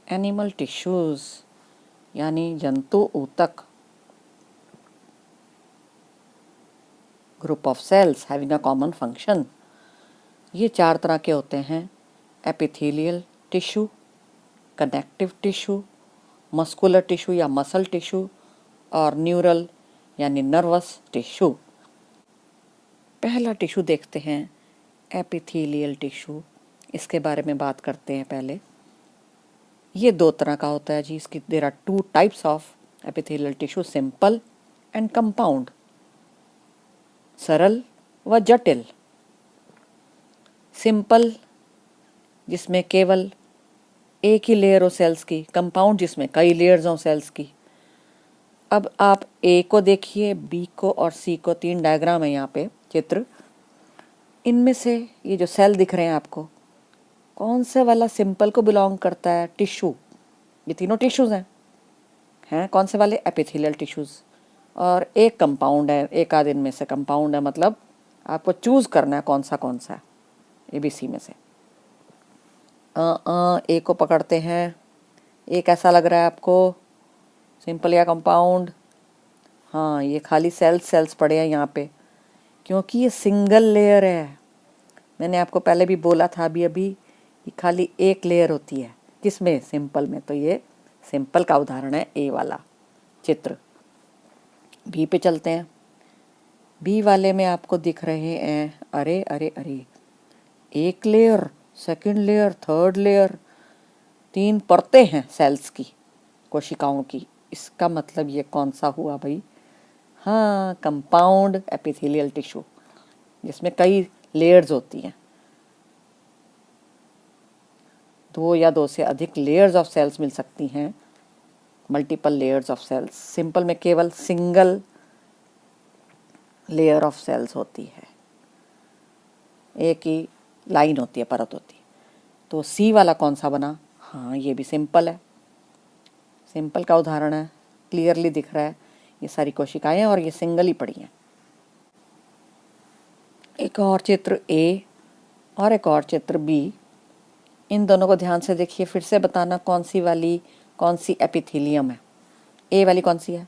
Animal tissues यानी जंतु ऊतक, group of sales having a common function. ये 4 तरह के होते हैं: epithelial tissue, connective tissue, muscular tissue या मसल टिश्यू और न्यूरल यानी नर्वस टिश्यू। पहला टिश्यू देखते हैं, एपिथेलियल टिश्यू। इसके बारे में बात करते हैं पहले। ये 2 तरह का होता है जी। इसकी there are 2 types of epithelial tissue, simple and compound, सरल व जटिल। सिंपल जिसमें केवल एक ही लेयर हो सेल्स की, कंपाउंड जिसमें कई लेयर्स हों सेल्स की। अब आप ए को देखिए, बी को और सी को, 3 डायग्राम है यहाँ पे चित्र। इनमें से ये जो सेल दिख रहे हैं आपको, कौन से वाला सिंपल को बिलोंग करता है? टिश्यू। ये तीनों टिश्यूज हैं कौन से वाले? Epithelial tissues. और एक कंपाउंड है, एक आध इनमें से कंपाउंड है, मतलब आपको चूज करना है कौन सा है ABC में से। ए को पकड़ते हैं। ए कैसा लग रहा है आपको, सिंपल या कंपाउंड? हाँ, ये खाली सेल्स पड़े हैं यहाँ पे, क्योंकि ये सिंगल लेयर है। मैंने आपको पहले भी बोला था अभी ये खाली एक लेयर होती है। किसमें? सिंपल में। तो ये सिंपल का उदाहरण है ए वाला चित्र। बी पे चलते हैं। बी वाले में आपको दिख रहे हैं, अरे अरे अरे, एक layer, second layer, third layer, 3 परतें हैं सेल्स की, कोशिकाओं की। इसका मतलब ये कौन सा हुआ भाई? हाँ, कंपाउंड एपिथेलियल टिश्यू, जिसमें कई लेयर्स होती हैं। 2 या 2 से अधिक लेयर्स ऑफ सेल्स मिल सकती हैं, multiple layers of cells. Simple में केवल सिंगल लेयर ऑफ सेल्स होती है, एक ही लाइन होती है, परत होती है। तो सी वाला कौन सा बना? हाँ, ये भी सिंपल है, सिंपल का उदाहरण है। क्लियरली दिख रहा है ये सारी कोशिकाएं, और ये सिंगल ही पड़ी हैं। एक और चित्र ए और एक और चित्र बी, इन दोनों को ध्यान से देखिए। फिर से बताना कौन सी एपिथेलियम है। ए वाली कौन सी है?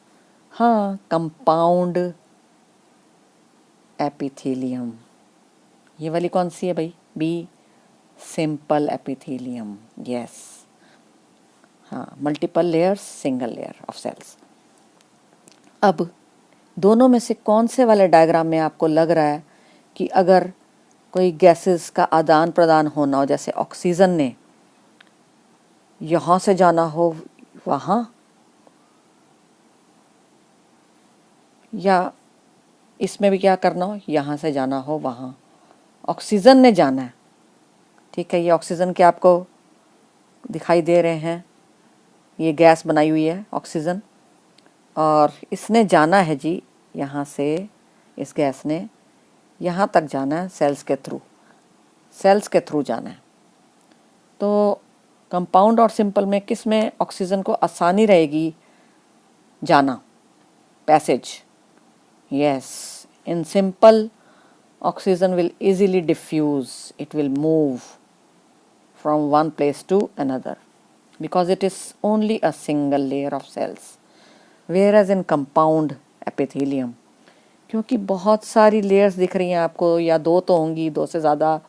हाँ, कंपाउंड एपिथेलियम। ये वाली कौन सी है भाई? B, simple epithelium. यस, हाँ, multiple layers, single layer of cells. अब दोनों में से कौन से वाले डायग्राम में आपको लग रहा है कि अगर कोई गैसेस का आदान प्रदान होना हो, जैसे ऑक्सीजन ने यहाँ से जाना हो वहाँ, या इसमें भी क्या करना हो, यहाँ से जाना हो वहाँ, ऑक्सीजन ने जाना है। ठीक है, ये ऑक्सीजन के आपको दिखाई दे रहे हैं, ये गैस बनाई हुई है ऑक्सीजन, और इसने जाना है जी यहाँ से, इस गैस ने यहाँ तक जाना है सेल्स के थ्रू जाना है। तो कंपाउंड और सिंपल में किस में ऑक्सीजन को आसानी रहेगी जाना, passage? Yes, in simple oxygen will easily diffuse, it will move from one place to another because it is only a single layer of cells, whereas in compound epithelium, क्योंकि बहुत सारी लेयर्स दिख रही हैं आपको, या 2 तो होंगी, 2 से ज़्यादा,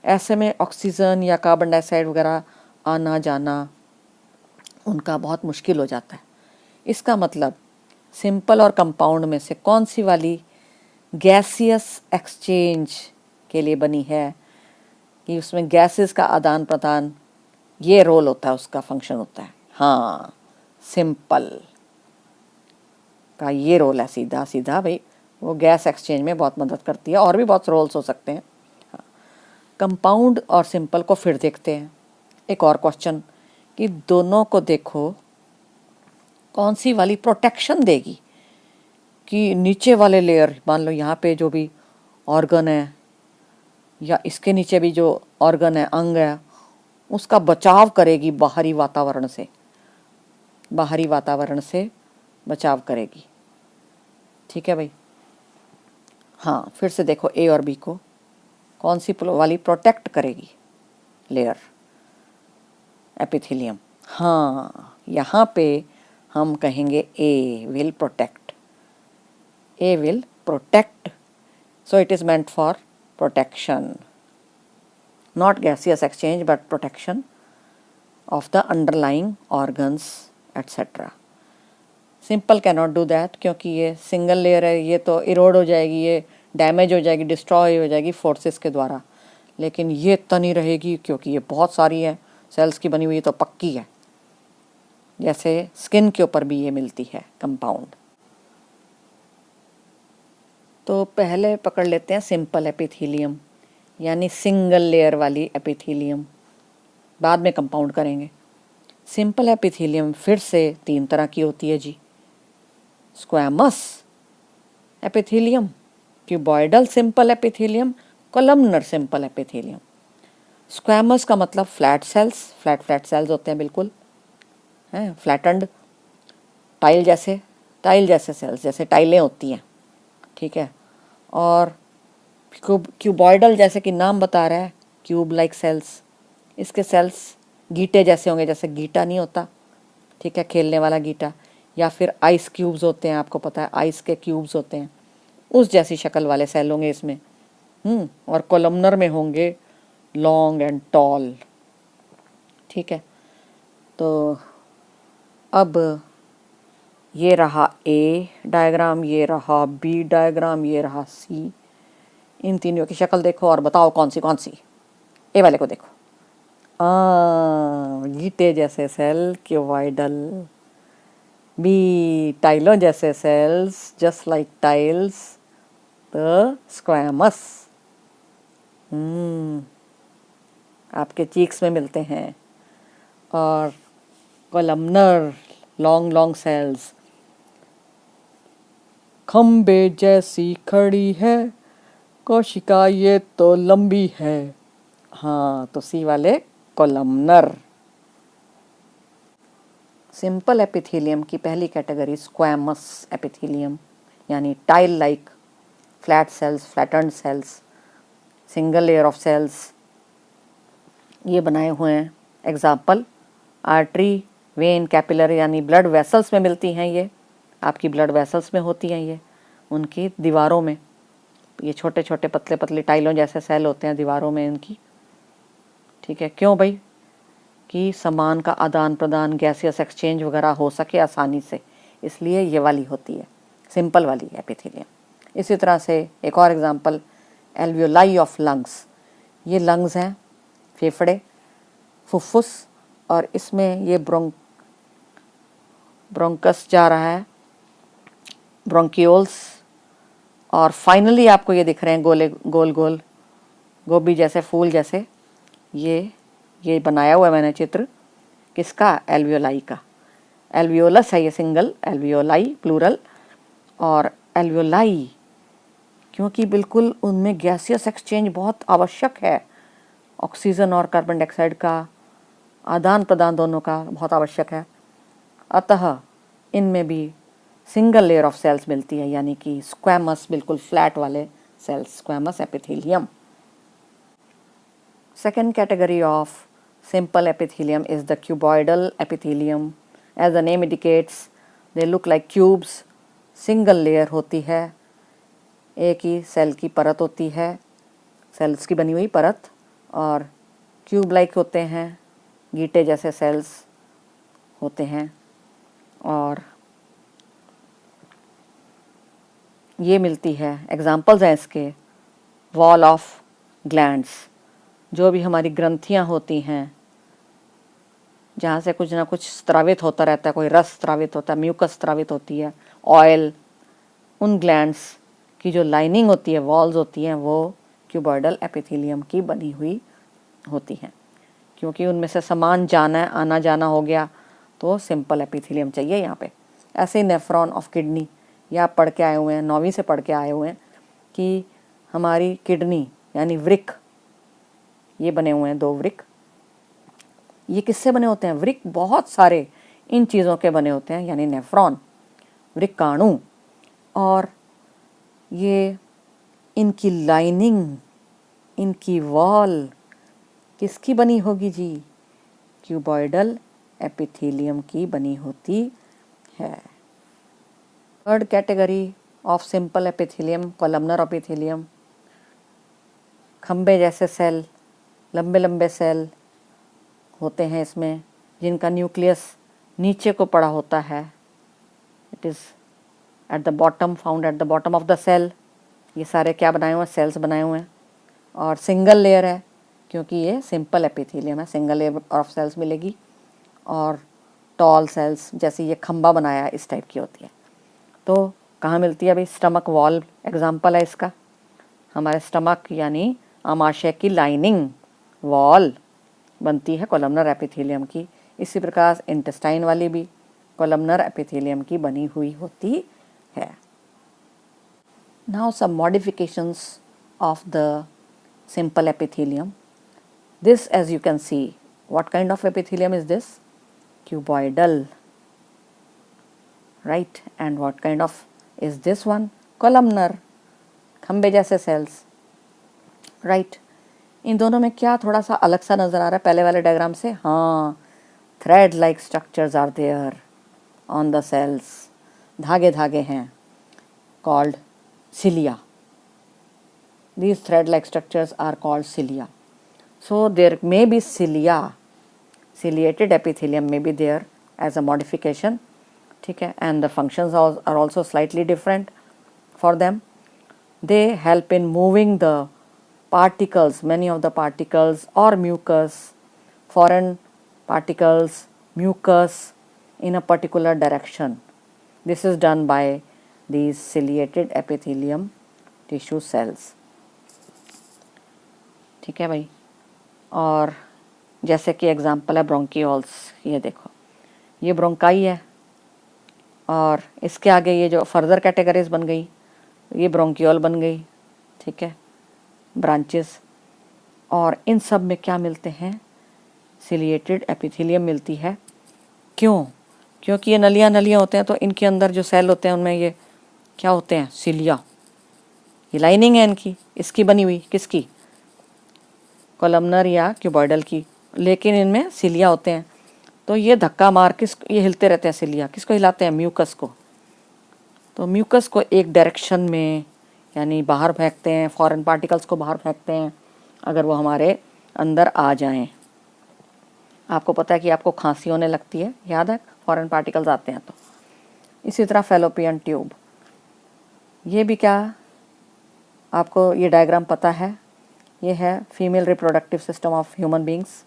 ऐसे में ऑक्सीजन या कार्बन डाइऑक्साइड वगैरह आना जाना उनका बहुत मुश्किल हो जाता है। इसका मतलब सिंपल और कंपाउंड में से कौन सी वाली गैसियस एक्सचेंज के लिए बनी है, कि उसमें गैसेस का आदान प्रदान, ये रोल होता है, उसका फंक्शन होता है। हाँ, सिंपल का ये रोल है सीधा सीधा भाई, वो गैस एक्सचेंज में बहुत मदद करती है। और भी बहुत रोल्स हो सकते हैं। हाँ, कंपाउंड और सिंपल को फिर देखते हैं। एक और क्वेश्चन, कि दोनों को देखो कौन सी वाली प्रोटेक्शन देगी, कि नीचे वाले लेयर, मान लो यहाँ पे जो भी ऑर्गन है, या इसके नीचे भी जो ऑर्गन है, अंग है, उसका बचाव करेगी बाहरी वातावरण से बचाव करेगी। ठीक है भाई। हाँ, फिर से देखो ए और बी को, कौन सी वाली प्रोटेक्ट करेगी लेयर? एपिथेलियम। हाँ, यहाँ पे हम कहेंगे a will protect, a will protect, so it is meant for protection, not gaseous exchange but protection of the underlying organs etc. Simple cannot do that, क्योंकि ये सिंगल लेयर है, ये तो इरोड हो जाएगी, ये डैमेज हो जाएगी, डिस्ट्रॉय हो जाएगी फोर्सेस के द्वारा। लेकिन ये इतना नहीं रहेगी क्योंकि ये बहुत सारी है सेल्स की बनी हुई, तो पक्की है। जैसे स्किन के ऊपर भी ये मिलती है कंपाउंड। तो पहले पकड़ लेते हैं सिंपल एपिथेलियम, यानी सिंगल लेयर वाली एपिथेलियम, बाद में कंपाउंड करेंगे। सिंपल एपिथेलियम फिर से 3 तरह की होती है जी। Squamous epithelium, cuboidal simple epithelium, columnar simple epithelium. Squamous का मतलब फ्लैट सेल्स, फ्लैट सेल्स होते हैं बिल्कुल, हैं फ्लैटन्ड, टाइल जैसे सेल्स, जैसे टाइलें होती हैं, ठीक है। और क्यूबॉइडल जैसे कि नाम बता रहा है, क्यूब लाइक सेल्स, इसके सेल्स गीटे जैसे होंगे, जैसे गीटा नहीं होता, ठीक है, खेलने वाला गीटा, या फिर आइस क्यूब्स होते हैं, आपको पता है आइस के क्यूब्स होते हैं, उस जैसी शक्ल वाले सेल होंगे इसमें। और कोलमनर में होंगे लॉन्ग एंड टॉल, ठीक है। तो अब ये रहा ए डायग्राम, ये रहा बी डायग्राम, ये रहा सी। इन तीनों की शक्ल देखो और बताओ कौन सी। ए वाले को देखो, गीटे जैसे सेल क्यूबॉइडल, बी टाइलों जैसे cells just like tiles the squamous. आपके चीक्स में मिलते हैं। और कोलमनर लॉन्ग सेल्स, खंबे जैसी खड़ी है कोशिका ये तो लंबी है। हाँ, तो सी वाले कोलमनर। सिंपल एपिथेलियम की पहली कैटेगरी स्क्वैमस एपिथेलियम, यानी tile like flat cells, flattened cells, single layer of cells, ये बनाए हुए हैं। एग्जाम्पल आर्टरी, वेन, कैपिलर, यानी ब्लड वेसल्स में मिलती हैं। ये आपकी ब्लड वेसल्स में होती हैं, ये उनकी दीवारों में, ये छोटे छोटे पतले पतले टाइलों जैसे सेल होते हैं दीवारों में इनकी, ठीक है। क्यों भाई? कि सामान का आदान प्रदान, गैसियस एक्सचेंज वगैरह हो सके आसानी से, इसलिए ये वाली होती है सिंपल वाली एपिथेलियम। इसी तरह से एक और एग्जांपल, एल्वियोलाई ऑफ लंग्स, ये लंग्स हैं, फेफड़े, फुफ्फुस, और इसमें ये ब्रोंकस जा रहा है, ब्रोंकियोल्स, और फाइनली आपको ये दिख रहे हैं गोल गोल गोभी जैसे, फूल जैसे, ये बनाया हुआ है मैंने चित्र, किसका? एल्वियोलाई का। एल्वियोलस है ये सिंगल, एल्वियोलाई प्लूरल, और एल्वियोलाई क्योंकि बिल्कुल उनमें गैसियस एक्सचेंज बहुत आवश्यक है, ऑक्सीजन और कार्बन डाइऑक्साइड का आदान प्रदान दोनों का बहुत आवश्यक है, अतः इनमें भी सिंगल लेयर ऑफ सेल्स मिलती है, यानी कि स्क्वैमस, बिल्कुल फ्लैट वाले cells, squamous epithelium. Second category of simple epithelium is the cuboidal epithelium. As the name indicates, they look like cubes. Single layer होती है, एक ही सेल की परत होती है, सेल्स की बनी हुई परत, और क्यूब लाइक होते हैं, गीटे जैसे सेल्स होते हैं। और ये मिलती है, एग्जाम्पल्स हैं इसके, वॉल ऑफ ग्लैंड्स, जो भी हमारी ग्रंथियां होती हैं, जहाँ से कुछ ना कुछ स्त्रावित होता रहता है, कोई रस स्त्रावित होता है, म्यूकस स्त्रावित होती है, ऑयल, उन ग्लैंड्स की जो लाइनिंग होती है, वॉल्स होती हैं, वो क्यूबॉइडल एपिथेलियम की बनी हुई होती हैं। क्योंकि उनमें से सामान आना जाना हो गया, तो सिंपल एपिथेलियम चाहिए यहाँ पे। ऐसे ही नेफ्रॉन ऑफ किडनी, ये आप पढ़ के आए हुए हैं, 9वीं से पढ़ के आए हुए हैं कि हमारी किडनी यानी वृक्क, ये बने हुए हैं 2 वृक्क। ये किससे बने होते हैं? वृक्क बहुत सारे इन चीज़ों के बने होते हैं, यानी नेफ्रॉन, वृक्काणु। और ये इनकी लाइनिंग, इनकी वॉल किसकी बनी होगी जी? क्यूबॉइडल एपिथेलियम की बनी होती है। Third category of simple epithelium, columnar epithelium. खंबे जैसे सेल, लंबे लंबे सेल होते हैं इसमें, जिनका न्यूक्लियस नीचे को पड़ा होता है। It is at the bottom, found at the bottom of the cell. ये सारे क्या बनाए हुए हैं, सेल्स बनाए हुए हैं। और सिंगल लेयर है क्योंकि ये सिंपल एपिथेलियम है, सिंगल लेयर ऑफ सेल्स मिलेगी। और टॉल सेल्स, जैसे ये खंबा बनाया है, इस टाइप की होती है। तो कहाँ मिलती है भाई? स्टमक वॉल एग्जाम्पल है इसका। हमारे स्टमक यानी आमाशय की लाइनिंग, वॉल बनती है कोलमनर एपिथेलियम की। इसी प्रकार इंटेस्टाइन वाली भी कोलमनर एपिथेलियम की बनी हुई होती है। Now some modifications of the simple epithelium. This, as you can see, what kind of epithelium is this? Cuboidal, right? And what kind of is this one? Columnar, खंबे जैसे cells, right? इन दोनों में क्या थोड़ा सा अलग सा नज़र आ रहा है पहले वाले डायग्राम से? हाँ, thread like structures are there on the cells, धागे धागे हैं, called cilia. These thread-like structures are called cilia. So there may be cilia, ciliated epithelium may be there as a modification, ठीक है, and the functions are also slightly different for them. They help in moving the particles, many of the particles or mucus, foreign particles, mucus in a particular direction. This is done by these ciliated epithelium tissue cells, ठीक है भाई। और जैसे कि example है bronchioles, ये देखो, ये ब्रोंकाई है और इसके आगे ये जो फर्दर कैटेगरीज बन गई, ये ब्रोंकियोल बन गई, ठीक है, ब्रांचेस। और इन सब में क्या मिलते हैं? सिलिएटेड एपिथेलियम मिलती है। क्यों? क्योंकि ये नलियाँ नलियाँ होते हैं, तो इनके अंदर जो सेल होते हैं उनमें ये क्या होते हैं? सिलिया। ये लाइनिंग है इनकी, इसकी बनी हुई, किसकी? कोलमनर या क्यूबॉइडल की, लेकिन इनमें सिलिया होते हैं। तो ये धक्का मार ये हिलते रहते हैं सिलिया। किसको हिलाते हैं? म्यूकस को। तो म्यूकस को एक डायरेक्शन में यानी बाहर फेंकते हैं, फॉरेन पार्टिकल्स को बाहर फेंकते हैं अगर वो हमारे अंदर आ जाएं। आपको पता है कि आपको खांसी होने लगती है, याद है, फॉरेन पार्टिकल्स आते हैं तो। इसी तरह फैलोपियन ट्यूब, ये भी क्या आपको ये डायग्राम पता है? ये है female reproductive system of human beings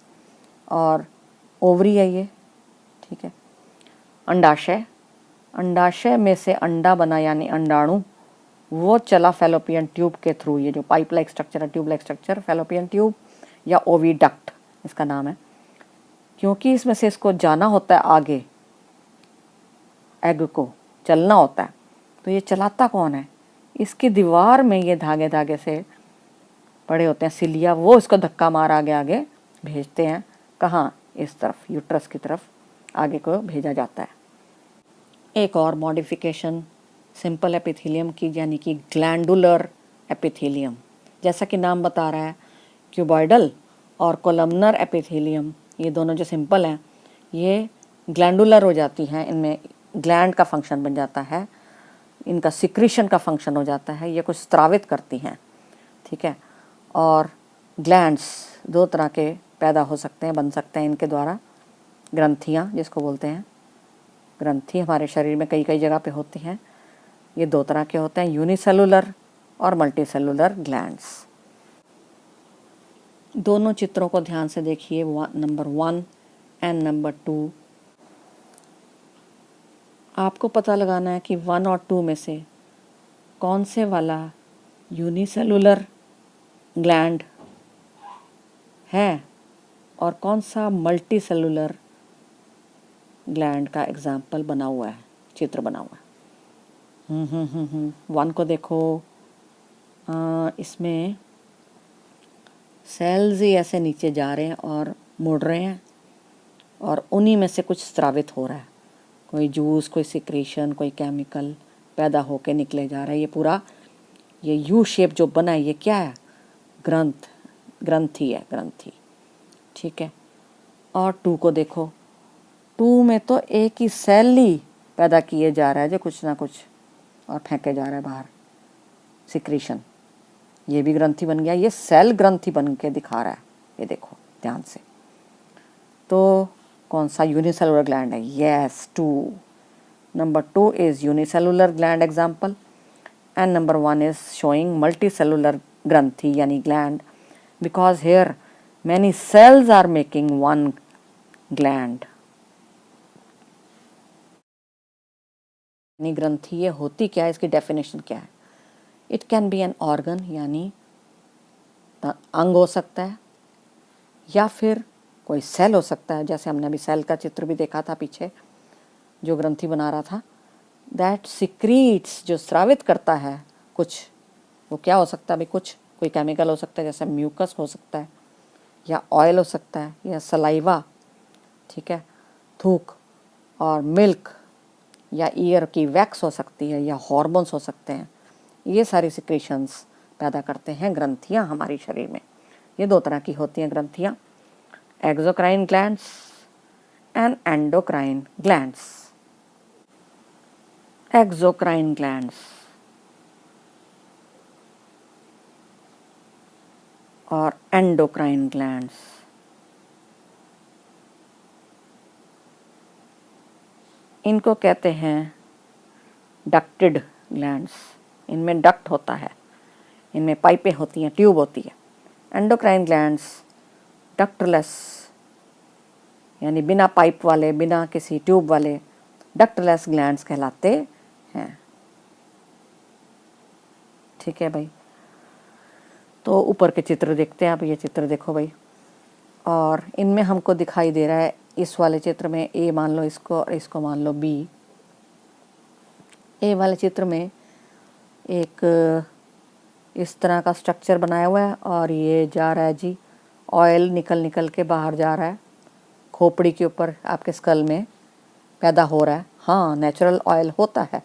और ओवरी है ये, ठीक है। अंडाशय, अंडाशय में से अंडा बना यानी अंडाणु, वो चला फैलोपियन ट्यूब के थ्रू। ये जो पाइप लाइक स्ट्रक्चर है, tube like structure, fallopian tube या ओविडक्ट इसका नाम है। क्योंकि इसमें से इसको जाना होता है आगे, एग को चलना होता है, तो ये चलाता कौन है? इसकी दीवार में ये धागे धागे से पड़े होते हैं सिलिया, वो इसको धक्का मार आगे आगे भेजते हैं। कहाँ? इस तरफ, यूट्रस की तरफ आगे को भेजा जाता है। एक और मॉडिफिकेशन सिंपल एपिथेलियम की, यानी कि ग्लैंडुलर एपिथेलियम। जैसा कि नाम बता रहा है, क्यूबॉइडल और कोलमनर एपिथेलियम, ये दोनों जो सिंपल हैं, ये ग्लैंडुलर हो जाती हैं। इनमें ग्लैंड का फंक्शन बन जाता है, इनका सिक्रीशन का फंक्शन हो जाता है, ये कुछ स्त्रावित करती हैं, ठीक है। और ग्लैंड्स दो तरह के पैदा हो सकते हैं, बन सकते हैं इनके द्वारा। ग्रंथियाँ जिसको बोलते हैं, ग्रंथि हमारे शरीर में कई कई जगह पे होती हैं। ये दो तरह के होते हैं, यूनिसेलुलर और मल्टीसेलुलर ग्लैंड्स। दोनों चित्रों को ध्यान से देखिए, नंबर 1 एंड नंबर 2। आपको पता लगाना है कि 1 और 2 में से कौन से वाला यूनिसेलुलर ग्लैंड है और कौन सा मल्टी सेलुलर ग्लैंड का एग्जाम्पल बना हुआ है, चित्र बना हुआ है। 1 को देखो, इसमें सेल्स ही ऐसे नीचे जा रहे हैं और मुड़ रहे हैं और उन्हीं में से कुछ स्रावित हो रहा है, कोई जूस, कोई सिक्रीशन, कोई केमिकल पैदा होके निकले जा रहा है। ये पूरा ये यू शेप जो बना है, ये क्या है? ग्रंथि है, ग्रंथि, ठीक है। और 2 को देखो, 2 में तो एक ही सेल ही पैदा किए जा रहा है जो कुछ ना कुछ और फेंके जा रहा है बाहर, सिक्रीशन। ये भी ग्रंथि बन गया, ये सेल ग्रंथि बन के दिखा रहा है, ये देखो ध्यान से। तो कौन सा यूनिसेलुलर ग्लैंड है? Yes, 2। Number 2 is unicellular gland example and number 1 is showing multicellular granthi yani gland, because here many cells are making one gland। यानी ग्रंथि ये होती क्या है, इसकी डेफिनेशन क्या है? It can be an organ, यानी अंग हो सकता है, या फिर कोई सेल हो सकता है, जैसे हमने अभी सेल का चित्र भी देखा था पीछे जो ग्रंथि बना रहा था। दैट सिक्रीट्स, जो स्रावित करता है कुछ, वो क्या हो सकता है भाई? कुछ कोई केमिकल हो सकता है, जैसे म्यूकस हो सकता है, या ऑयल हो सकता है, या सलाइवा, ठीक है, थूक, और मिल्क, या ईयर की वैक्स हो सकती है, या हार्मोन्स हो सकते हैं। ये सारी सिक्रीशंस पैदा करते हैं ग्रंथियाँ हमारे शरीर में। ये 2 तरह की होती हैं ग्रंथियाँ, exocrine glands and endocrine glands. Exocrine glands और एंडोक्राइन ग्लैंड्स। इनको कहते हैं डक्टेड ग्लैंड्स। इनमें डक्ट होता है, इनमें पाइपें होती हैं, ट्यूब होती है। एंडोक्राइन ग्लैंड्स डक्टलेस, यानी बिना पाइप वाले, बिना किसी ट्यूब वाले डक्टलेस ग्लैंड्स कहलाते हैं। ठीक है भाई। तो ऊपर के चित्र देखते हैं आप, ये चित्र देखो भाई, और इनमें हमको दिखाई दे रहा है, इस वाले चित्र में ए मान लो इसको, और इसको मान लो बी। ए वाले चित्र में एक इस तरह का स्ट्रक्चर बनाया हुआ है, और ये जा रहा है जी, ऑयल निकल निकल के बाहर जा रहा है, खोपड़ी के ऊपर आपके स्कल में पैदा हो रहा है। हाँ, नेचुरल ऑयल होता है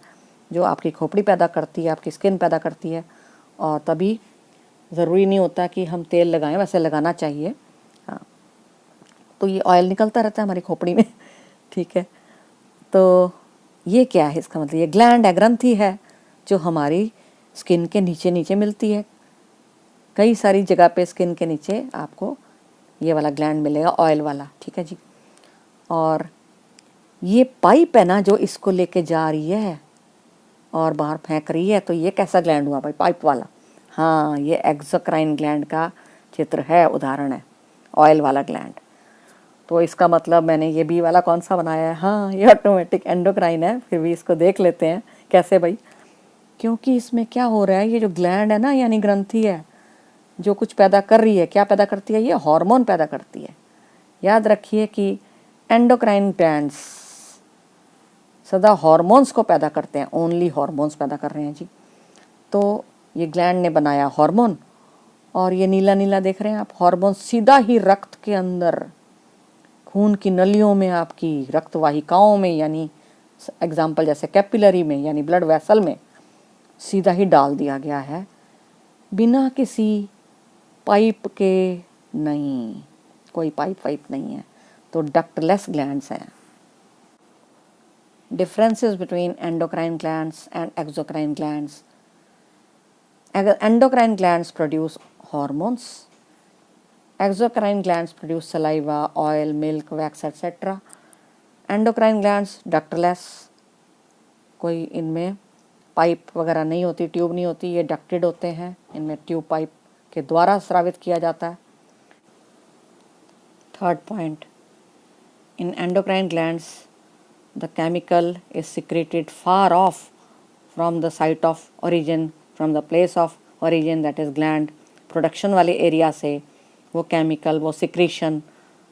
जो आपकी खोपड़ी पैदा करती है, आपकी स्किन पैदा करती है, और तभी ज़रूरी नहीं होता कि हम तेल लगाएं, वैसे लगाना चाहिए। हाँ, तो ये ऑयल निकलता रहता है हमारी खोपड़ी में। ठीक है, तो ये क्या है? इसका मतलब ये ग्लैंड है, ग्रंथि है, जो हमारी स्किन के नीचे नीचे मिलती है। कई सारी जगह पे स्किन के नीचे आपको ये वाला ग्लैंड मिलेगा, ऑयल वाला। ठीक है जी। और ये पाइप है ना जो इसको लेके जा रही है और बाहर फेंक रही है, तो ये कैसा ग्लैंड हुआ भाई? पाइप वाला। हाँ, ये एक्सोक्राइन ग्लैंड का चित्र है, उदाहरण है, ऑयल वाला ग्लैंड। तो इसका मतलब मैंने ये बी वाला कौन सा बनाया है? हाँ, ये ऑटोमेटिक एंडोक्राइन है। फिर भी इसको देख लेते हैं कैसे भाई, क्योंकि इसमें क्या हो रहा है, ये जो ग्लैंड है ना, यानी ग्रंथि है, जो कुछ पैदा कर रही है। क्या पैदा करती है? ये हार्मोन पैदा करती है। याद रखिए कि एंडोक्राइन ग्लैंड्स सदा हार्मोन्स को पैदा करते हैं, ओनली हार्मोन्स पैदा कर रहे हैं जी। तो ये ग्लैंड ने बनाया हार्मोन, और ये नीला नीला देख रहे हैं आप, हार्मोन सीधा ही रक्त के अंदर, खून की नलियों में, आपकी रक्त वाहिकाओं में, यानी एग्जाम्पल जैसे कैपिलरी में, यानी ब्लड वेसल में, सीधा ही डाल दिया गया है, बिना किसी पाइप के नहीं, कोई पाइप नहीं है। तो डक्टलेस ग्लैंड्स हैं। Differences between endocrine glands and exocrine glands. Endocrine glands produce hormones. Exocrine glands produce saliva, oil, milk, wax, etc. Endocrine glands ductless, कोई इनमें पाइप वगैरह नहीं होती, ट्यूब नहीं होती, ये डक्टेड होते हैं। इनमें ट्यूब पाइप के द्वारा स्रावित किया जाता है। Third point, in endocrine glands the chemical is secreted far off from the site of origin, from the place of origin, that is gland production वाले एरिया से वो केमिकल, वो सिक्रीशन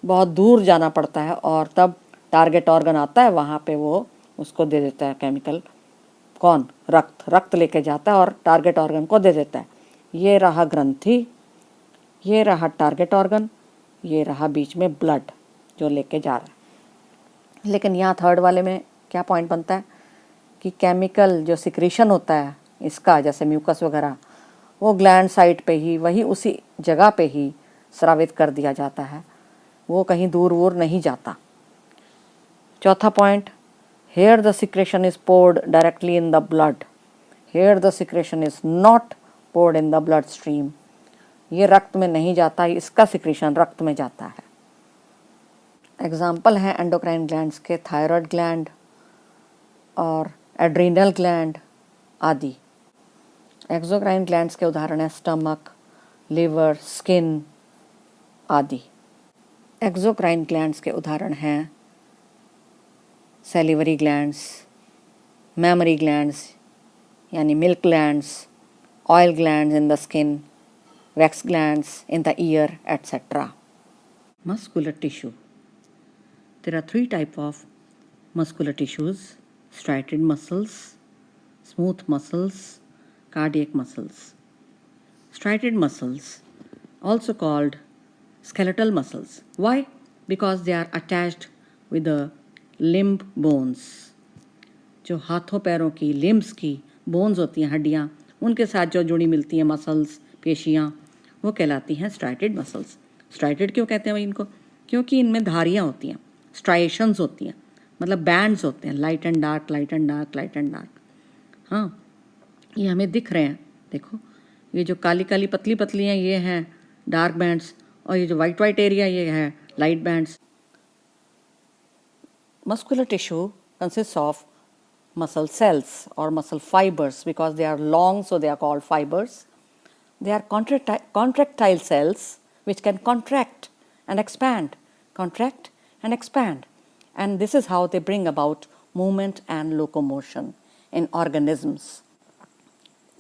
बहुत दूर जाना पड़ता है, और तब टारगेट ऑर्गन आता है, वहाँ पे वो उसको दे देता है केमिकल। कौन? रक्त लेके जाता है और टारगेट ऑर्गन को दे देता है। ये रहा ग्रंथि, ये रहा टारगेट ऑर्गन, ये रहा बीच में ब्लड जो लेके जा रहा है। लेकिन यहाँ थर्ड वाले में क्या पॉइंट बनता है कि केमिकल जो सिक्रीशन होता है इसका, जैसे म्यूकस वगैरह, वो ग्लैंड साइट पे ही, वही उसी जगह पे ही स्रावित कर दिया जाता है, वो कहीं दूर वूर नहीं जाता। चौथा point, here the secretion is poured directly in the blood. Here the secretion is not poured in the blood stream. ये रक्त में नहीं जाता, इसका सिक्रेशन रक्त में जाता है। एग्जाम्पल है एंडोक्राइन ग्लैंड्स के थायराइड ग्लैंड और एड्रीनल ग्लैंड आदि। एक्सोक्राइन ग्लैंड्स के उदाहरण हैं स्टमक, लिवर, स्किन आदि। एक्सोक्राइन ग्लैंड्स के उदाहरण हैं सैलिवरी ग्लैंड्स, मेमरी ग्लैंड्स यानी milk glands, oil glands in the skin, wax glands in the year etcetera. Muscular tissue. There are 3 types of muscular tissues: striated muscles, smooth muscles, cardiac muscles. Striated muscles, also called skeletal muscles. Why? Because they are attached with the limb bones. जो हाथों पैरों की limbs की bones होती हैं, हड्डियाँ, उनके साथ जो जुड़ी मिलती हैं मसल्स, पेशियाँ, वो कहलाती हैं स्ट्राइटेड मसल्स। स्ट्राइटेड क्यों कहते हैं भाई इनको? क्योंकि इनमें धारियाँ होती हैं, स्ट्राइएशंस होती हैं, मतलब बैंड्स होते हैं, light and dark, light and dark, light and dark. हाँ, ये हमें दिख रहे हैं, देखो ये जो काली काली पतली पतली हैं ये हैं डार्क बैंड्स, और ये जो वाइट वाइट एरिया ये है light bands. Muscular tissue consists of muscle cells or muscle fibers. Because they are long, so they are called fibers. They are contractile cells which can contract and expand, contract and expand. And this is how they bring about movement and locomotion in organisms.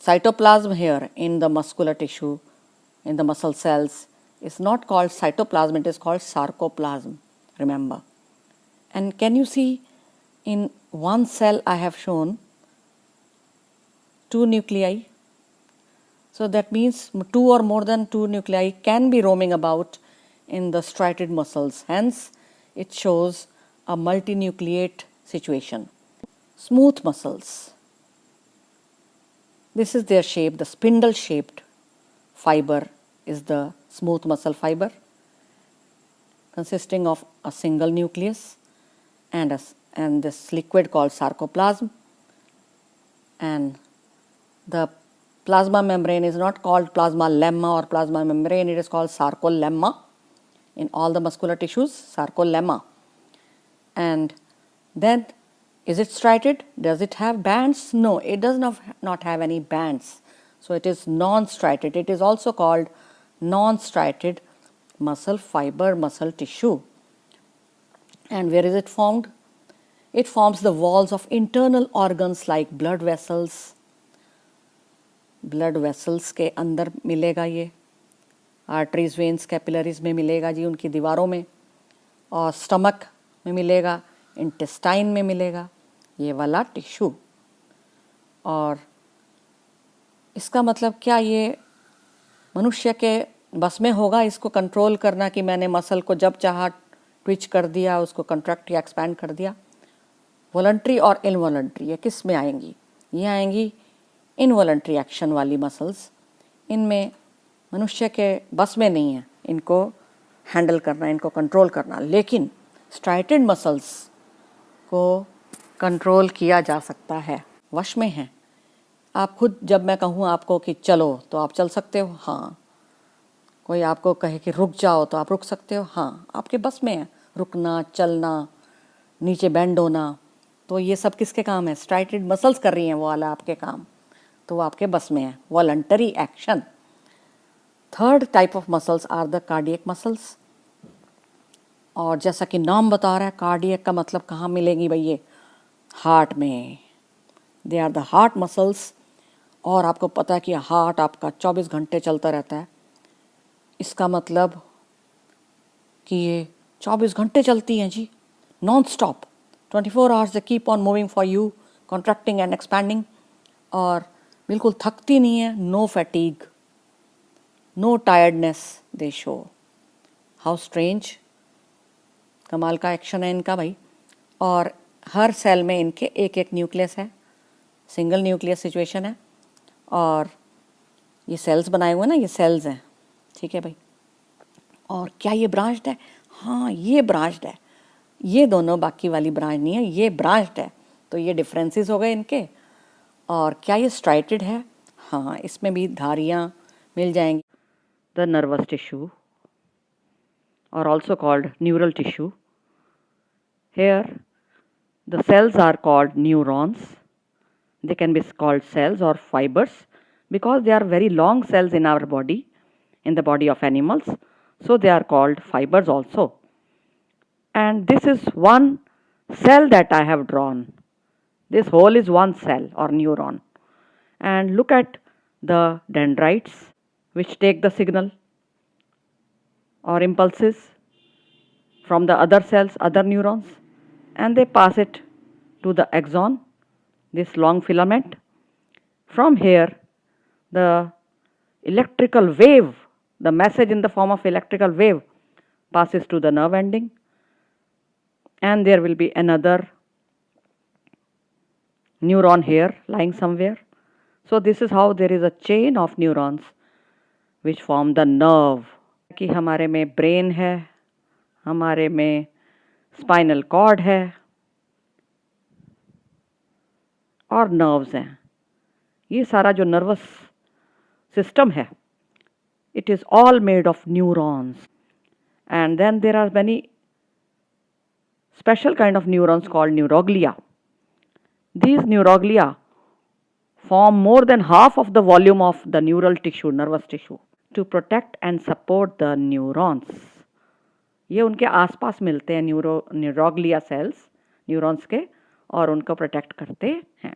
Cytoplasm here in the muscular tissue, in the muscle cells, is not called cytoplasm, it is called sarcoplasm, remember. And can you see in one cell I have shown 2 nuclei? So that means 2 or more than 2 nuclei can be roaming about in the striated muscles. Hence, it shows a multinucleate situation. Smooth muscles. This is their shape. The spindle-shaped fiber is the smooth muscle fiber, consisting of a single nucleus and this liquid called sarcoplasm. And the plasma membrane is not called plasma lemma or plasma membrane, it is called sarcolemma in all the muscular tissues, sarcolemma. And then, is it striated? Does it have bands? No, it does not have any bands. So it is non-striated. It is also called non-striated muscle fiber, muscle tissue. And where is it formed? It forms the walls of internal organs like blood vessels. Blood vessels के अंदर मिलेगा, ये arteries, veins, capillaries में मिलेगा जी, उनकी दीवारों में, और स्टमक में मिलेगा, इंटेस्टाइन में मिलेगा ये वाला टिश्यू। और इसका मतलब क्या, ये मनुष्य के बस में होगा इसको कंट्रोल करना कि मैंने मसल को जब चाहा ट्विच कर दिया, उसको कंट्रैक्ट या एक्सपैंड कर दिया? वॉलंटरी और इनवॉलंटरी ये किस में आएंगी? ये आएंगी इनवॉलंटरी एक्शन वाली मसल्स। इनमें मनुष्य के बस में नहीं है इनको हैंडल करना, इनको कंट्रोल करना। लेकिन स्ट्राइटेड मसल्स को कंट्रोल किया जा सकता है, वश में है। आप खुद, जब मैं कहूँ आपको कि चलो तो आप चल सकते हो, हाँ। कोई आपको कहे कि रुक जाओ तो आप रुक सकते हो, हाँ। आपके बस में है रुकना, चलना, नीचे बेंड होना। तो ये सब किसके काम है? स्ट्राइटेड मसल्स कर रही हैं वो वाला आपके काम, तो वो आपके बस में है, voluntary action. Third type of muscles are the cardiac muscles. और जैसा कि नाम बता रहा है, कार्डियक का मतलब कहाँ मिलेंगी भाई? ये हार्ट में। They are the heart muscles. और आपको पता है कि हार्ट आपका 24 घंटे चलता रहता है। इसका मतलब कि ये 24 घंटे चलती हैं जी, non stop, 24 hours they keep on moving for you, contracting and expanding, और बिल्कुल थकती नहीं है। No fatigue, no tiredness they show. How strange, कमाल का एक्शन है इनका भाई। और हर सेल में इनके एक एक न्यूक्लियस है, सिंगल न्यूक्लियस सिचुएशन है। और ये सेल्स बनाए हुए ना, ये सेल्स हैं, ठीक है भाई। और क्या ये ब्रांच्ड है? हाँ, ये ब्रांच्ड है। ये दोनों बाकी वाली ब्रांच नहीं है, ये ब्रांच्ड है, तो ये डिफरेंसेस हो गए इनके। और क्या ये स्ट्राइटेड है? हाँ, इसमें भी धारियाँ मिल जाएंगी। द नर्वस टिश्यू और also called neural tissue. Here the cells are called neurons. They can be called cells or fibers because they are very long cells in our body, in the body of animals. So they are called fibers also. And this is one cell that I have drawn. This whole is one cell or neuron. And look at the dendrites which take the signal or impulses from the other cells, other neurons, and they pass it to the axon, this long filament. From here, the electrical wave, the message in the form of electrical wave passes to the nerve ending, and there will be another neuron here lying somewhere. So this is how there is a chain of neurons which form the nerve. कि हमारे में brain है, हमारे में spinal cord है और nerves हैं। ये सारा जो नर्वस सिस्टम है, it is all made of neurons. And then there are many special kind of neurons called neuroglia. These neuroglia form more than half of the volume of the neural tissue, nervous tissue, to protect and support the neurons. ये उनके आसपास मिलते हैं neuroglia sales neurons के और उनको protect करते हैं।